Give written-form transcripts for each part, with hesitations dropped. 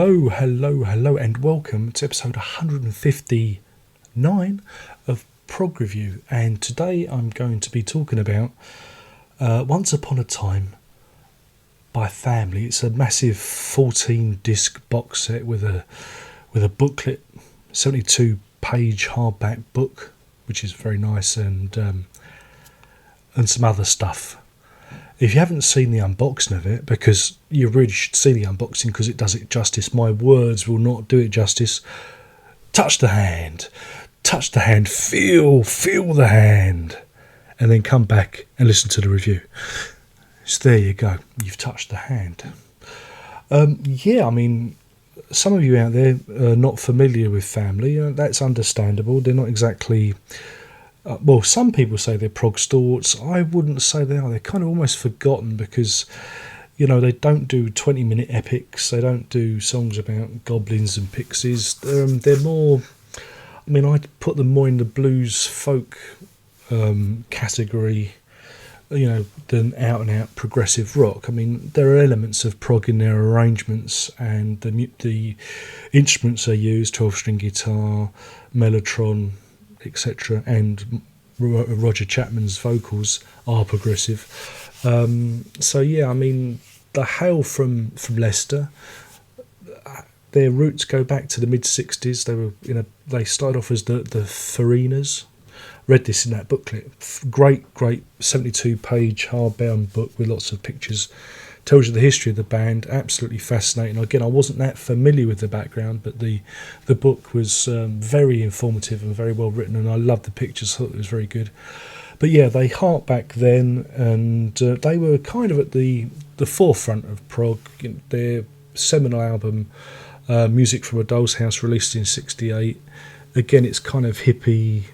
Hello, and welcome to episode 159 of Prog Review. And today I'm going to be talking about Once Upon a Time by Family. It's a massive 14-disc box set with a booklet, 72-page hardback book, which is very nice, and some other stuff. If you haven't seen the unboxing of it, because you really should see the unboxing because it does it justice, my words will not do it justice. Touch the hand, feel the hand, and then come back and listen to the review. So there you go, you've touched the hand. Some of you out there are not familiar with Family. That's understandable. They're not exactly... some people say they're prog stalwarts. I wouldn't say they are. They're kind of almost forgotten because, they don't do 20-minute epics. They don't do songs about goblins and pixies. They're more... I'd put them more in the blues folk category, than out-and-out progressive rock. There are elements of prog in their arrangements, and the instruments they use, 12-string guitar, mellotron, etc., and Roger Chapman's vocals are progressive. They hail from Leicester. Their roots go back to the mid-60s. They started off as the Farinas. Read this in that booklet. Great 72-page hardbound book with lots of pictures. Tells you the history of the band. Absolutely fascinating. Again, I wasn't that familiar with the background, but the book was very informative and very well written, and I loved the pictures. Thought it was very good. But yeah, they hark back then, and they were kind of at the forefront of prog. Their seminal album, Music from a Doll's House, released in '68. Again, it's kind of hippie.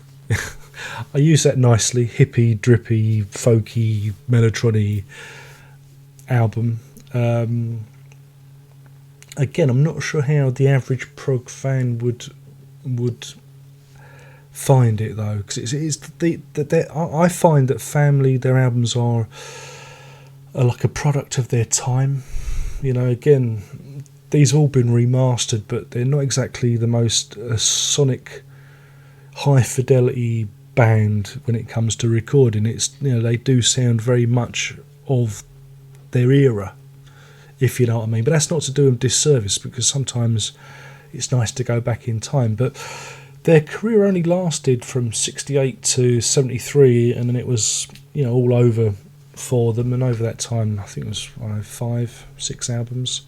I use that nicely. Hippie, drippy, folky, mellotrony album. Again, I'm not sure how the average prog fan would find it though, because I find that Family, their albums are like a product of their time. Again, these have all been remastered, but they're not exactly the most sonic, high fidelity band when it comes to recording. It's they do sound very much of their era, if you know what I mean. But that's not to do them disservice, because sometimes it's nice to go back in time. But their career only lasted from '68 to '73, and then it was all over for them. And over that time, I think it was 5-6 albums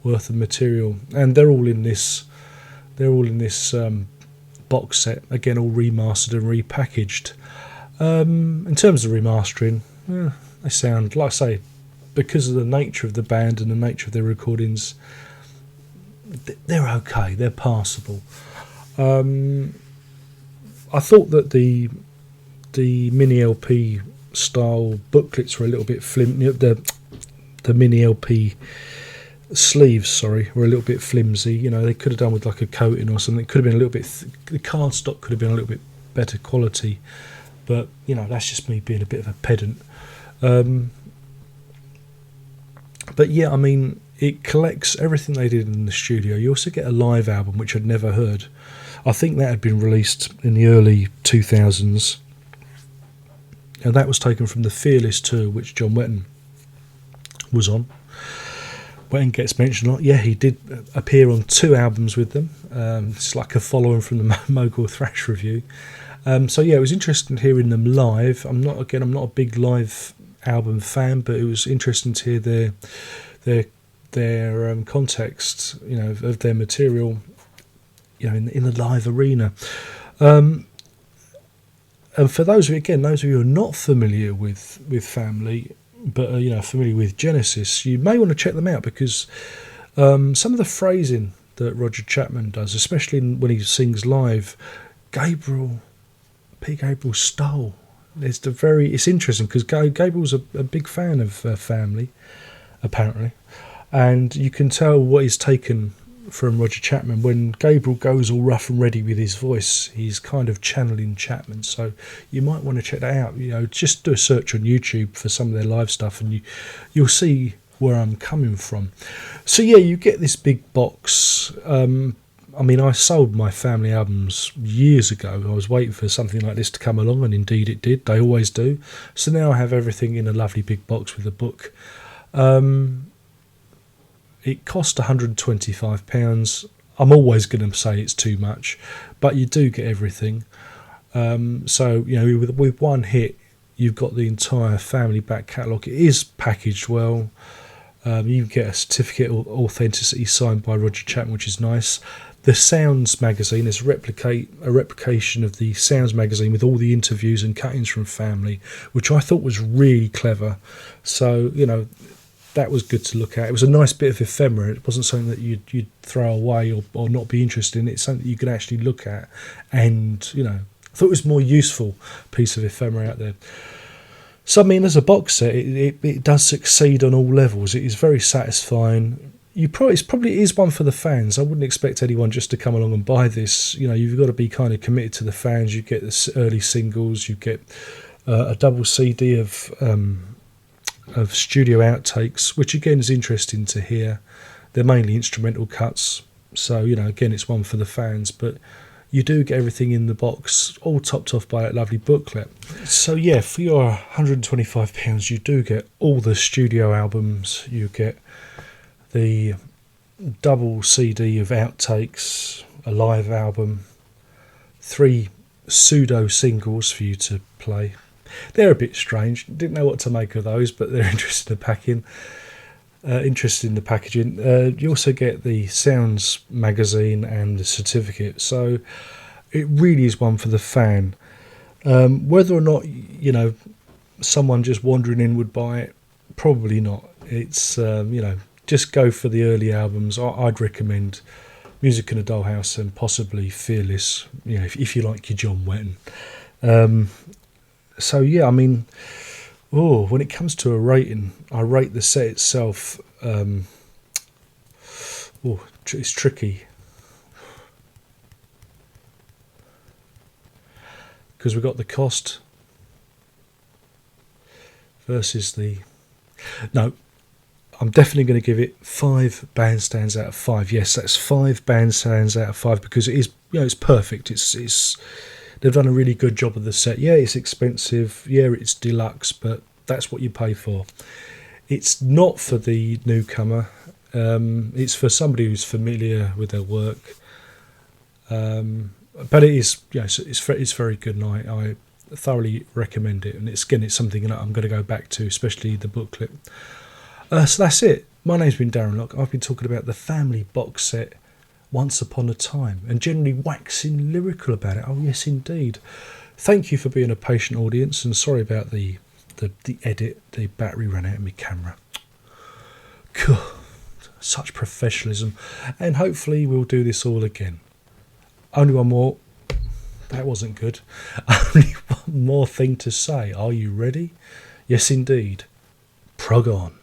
worth of material, and they're all in this box set, again, all remastered and repackaged. In terms of remastering, they sound, like I say, because of the nature of the band and the nature of their recordings, they're okay, they're passable. I thought that the mini LP style booklets were a little bit the mini LP sleeves, were a little bit flimsy. They could have done with like a coating or something. It could have been a little bit the cardstock could have been a little bit better quality, but that's just me being a bit of a pedant. But yeah, it collects everything they did in the studio. You also get a live album, which I'd never heard. I think that had been released in the early 2000s, and that was taken from the Fearless tour, which John Wetton was on. Wetton gets mentioned a lot. Yeah, he did appear on 2 albums with them. It's like a follow-on from the Mogul Thrash review. So yeah, it was interesting hearing them live. I'm not a big live album fan, but it was interesting to hear their context, of their material, in the live arena. And for those of you who are not familiar with Family, but are familiar with Genesis, you may want to check them out, because some of the phrasing that Roger Chapman does, especially when he sings live, Gabriel stole. It's interesting because Gabriel's a big fan of Family, apparently, and you can tell what he's taken from Roger Chapman. When Gabriel goes all rough and ready with his voice, he's kind of channeling Chapman. So you might want to check that out. Just do a search on YouTube for some of their live stuff, and you'll see where I'm coming from. So yeah, you get this big box. I mean, I sold my family albums years ago. I was waiting for something like this to come along, and indeed it did. They always do. So now I have everything in a lovely big box with a book. It cost £125. I'm always going to say it's too much, but you do get everything. So, you know, with one hit, you've got the entire family back catalogue. It is packaged well. You get a certificate of authenticity signed by Roger Chapman, which is nice. The Sounds magazine is a replication of the Sounds magazine with all the interviews and cuttings from family, which I thought was really clever. So, you know, that was good to look at. It was a nice bit of ephemera. It wasn't something that you'd throw away or not be interested in. It's something you could actually look at, and, you know, I thought it was a more useful piece of ephemera out there. So, I mean, as a box set, it does succeed on all levels. It is very satisfying. It probably is one for the fans. I wouldn't expect anyone just to come along and buy this. You know, you've got to be kind of committed to the fans. You get the early singles. You get a double CD of studio outtakes, which again is interesting to hear. They're mainly instrumental cuts. So, you know, again, it's one for the fans. But you do get everything in the box, all topped off by that lovely booklet. So yeah, for your £125, you do get all the studio albums. You get the double CD of outtakes, a live album, 3 pseudo singles for you to play. They're a bit strange. Didn't know what to make of those, but they're interesting in the packing. Interested in the packaging. You also get the Sounds magazine and the certificate, so it really is one for the fan. Whether or not, you know, someone just wandering in would buy it, probably not. It's you know, just go for the early albums. I'd recommend Music in a Dollhouse and possibly Fearless, you know, if you like your John Wetton. So yeah, I mean, when it comes to a rating, I rate the set itself. It's tricky because we've got the cost versus the. No, I'm definitely going to give it 5 bandstands out of 5. Yes, that's 5 bandstands out of 5 because it is, you know, it's perfect. It's they've done a really good job of the set. Yeah, it's expensive. Yeah, it's deluxe, but that's what you pay for. It's not for the newcomer. It's for somebody who's familiar with their work. But it is, you know, it's very good, and I thoroughly recommend it. And it's something that I'm going to go back to, especially the booklet. So that's it. My name's been Darren Locke. I've been talking about the family box set Once Upon a Time, and generally waxing lyrical about it. Oh yes, indeed. Thank you for being a patient audience, and sorry about the edit. The battery ran out of my camera. Such professionalism. And hopefully we'll do this all again. Only one more. That wasn't good. Only one more thing to say. Are you ready? Yes, indeed. Prog on.